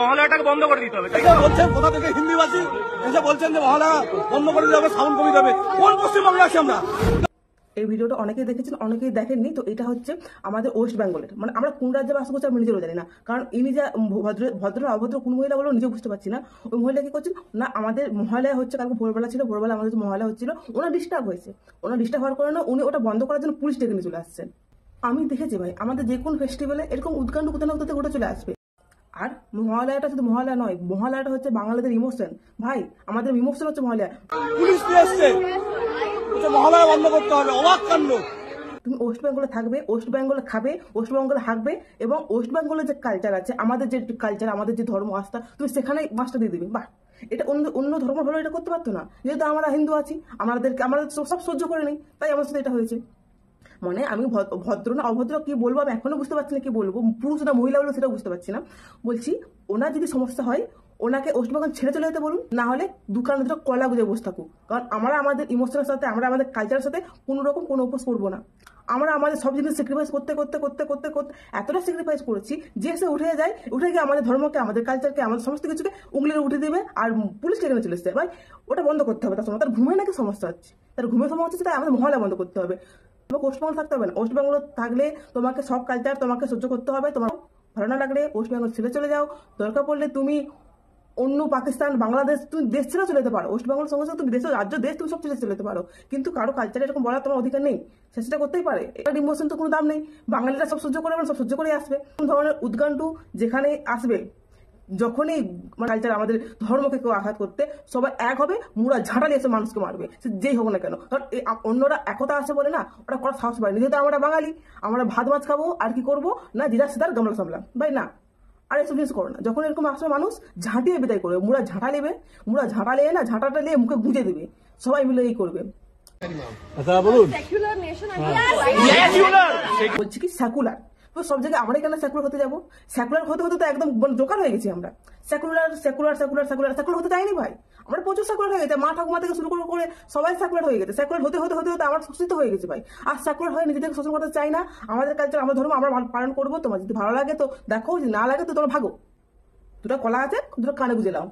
মহালয়াটাকে বন্ধ করে দিতে হবে। বলছেন কোথা থেকে হিন্দিবাসী এসে বলছেন যে মহালয়া বন্ধ করে দিতে হবে, সাউন্ড কমে যাবে। কোন পশ্চিমবঙ্গে আছি আমরা? এই ভিডিওটা অনেকেই দেখেছেন, অনেকেই দেখেননি। তো এটা হচ্ছে আমাদের ওয়েস্ট বেঙ্গলের, মানে আমরা কোন রাজ্যে বাস করছি আমি নিজেরও জানি না। কারণ ইনি যা ভদ্র অভদ্র কোন মহিলা বলে নিজেও বুঝতে পারছি না। ওই মহিলা কি করছেন না, আমাদের মহালয়া হচ্ছে, কালকে ভোরবেলা ছিল, ভোরবেলা আমাদের মহালয়া হচ্ছিল, ওনার ডিস্টার্ব হয়েছে। ওনার ডিস্টার্ব হওয়ার কারণে উনি ওটা বন্ধ করার জন্য পুলিশ ডেকে নিয়ে চলে আসছেন। আমি দেখেছি ভাই, আমাদের যে কোনো ফেস্টিভ্যালে এরকম উৎকাণ্ড কোথাও না কোথাও ঘটে চলে আসবে। আর মহালয়াটা শুধু মহালয়া নয়, মহালয়াটা হচ্ছে বাঙালিদের ইমোশন। ভাই আমাদের ইমোশন হচ্ছে মহালয়া। পুলিশ নিয়ে আসছে, মহালয়া বন্ধ করতে হবে। অবাক কাণ্ড। তুমি ওয়েস্ট বেঙ্গলে থাকবে, ওয়েস্ট বেঙ্গলে খাবে, ওয়েস্ট বেঙ্গলে হাঁকবে, এবং ওয়েস্ট বেঙ্গলের যে কালচার আছে, আমাদের যে কালচার, আমাদের যে ধর্ম আস্থা, তুমি সেখানে মাছটা দিয়ে দিবে। বাহ, এটা অন্য অন্য ধর্ম হলে এটা করতে পারতো না। যেহেতু আমরা হিন্দু আছি, আমাদের সব সহ্য করে নেই, তাই আমার সাথে এটা হয়েছে। মানে আমি ভদ্র না অভদ্র কি বলবো আমি এখনো বুঝতে পারছি না, কি বলবো, পুরুষ না মহিলা বলবো সেটাও বুঝতে পারছি না। বলছি ওনার যদি সমস্যা হয় ওনাকে ওয়েস্টবেঙ্গল ছেড়ে চলে যেতে বলুন, না হলে দোকানে দুটো কলা গুজে বসে থাকুক। কারণ আমরা আমাদের ইমোশনের সাথে, আমরা আমাদের কালচারের সাথে কোনো রকম কোনো উপোস করবো না। আমরা আমাদের সব জিনিস স্যাক্রিফাইস করতে করতে করতে করতে করতে এতটা স্যাক্রিফাইস করেছি যে সে উঠে যায়, উঠে গিয়ে আমাদের ধর্মকে, আমাদের কালচারকে, আমাদের সমস্ত কিছুকে উংলিতে উঠে দেবে আর পুলিশ টেনে চলে এসছে। ভাই ওটা বন্ধ করতে হবে। তার সময় তার ঘুমে নাকি সমস্যা হচ্ছে, তার ঘুমের সমস্যা হচ্ছে, তাই আমাদের মহলা বন্ধ করতে হবে। তোমাকে ওয়েস্ট বেঙ্গল থাকতে হবে না। ওয়েস্ট বেঙ্গল থাকলে তোমাকে সব কালচার তোমাকে সহ্য করতে হবে। তোমার ভালো না লাগলে ওয়েস্ট বেঙ্গল ছেড়ে চলে যাও। দরকার পড়লে তুমি অন্য পাকিস্তান, বাংলাদেশ, তুমি দেশ ছেড়ে চলে যেতে পারো। ওয়েস্ট বেঙ্গল সঙ্গে সঙ্গে তুমি দেশের রাজ্য, দেশ, তুমি সব ছেড়ে চলে যেতে পারো। কিন্তু কারো কালচারে এরকম বলার তোমার অধিকার নেই, সে সেটা করতেই পারে। এটার ইমোশন তো কোনো দাম নেই। বাঙালিরা সব সহ্য করে, সব সহ্য করে আসবে। কোন ধরনের উদ্গান্ডু যেখানে আসবে, যখনই কালচার, আমাদের ধর্মকে কেউ আঘাত করতে, সবাই এক হবে, মুড়া ঝাঁটালি এসে মানুষকে মারবে, সে যেই হোক না কেন। কারণ অন্যরা একতা আছে বলে না, ওরা করার সাহস পায়নি। যেহেতু আমরা বাঙালি, আমরা ভাত মাছ খাবো আর কি করবো না, জিরা সিদার গামলা সামলা, ভাই না। আর এসব জিনিস করো না। যখন এরকম আসবে মানুষ ঝাঁটিয়ে বিদায় করবে, মুড়া ঝাঁটা নেবে, মুড়া ঝাঁটা নিয়ে না, ঝাঁটাটা নিয়ে মুখে গুঁজে দেবে, সবাই মিলে এই করবে। আচ্ছা বলুন। বলছি কি সেকুলার, তো সব জায়গায় আমরা কেন সেকুলার হতে যাবো? সেকুলার হতে হতে তো একদম জোকার হয়ে গেছি আমরা। Secular secular secular secular secular হতে চাইনি ভাই। আমরা প্রচুর সেকুলার হয়ে গেছে, মা ঠাকুমা থেকে শুরু করে সবাই সেকুলার হয়ে গেছে। সেকুলার হতে হতে হতে হতে আমরা শোষিত হয়ে গেছি ভাই। আর সেকুলার হয়ে নিজেদেরকে শোষণ করতে চাই না। আমাদের কালচার, আমাদের ধর্ম আমরা পালন করবো। তোমার যদি ভালো লাগে তো দেখো, যদি না লাগে তো তোমার ভাগো। দুটো কলা আছে, দুটো কানে গুঁজে নাও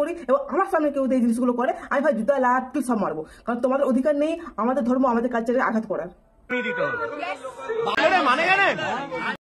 করি। এবং আমার সামনে কেউ এই জিনিসগুলো করে, আমি ভাই জুতা লাঠি সব মারবো। কারণ তোমাদের অধিকার নেই আমাদের ধর্ম, আমাদের কালচারে আঘাত করার। দিতে হবে মানে জানেন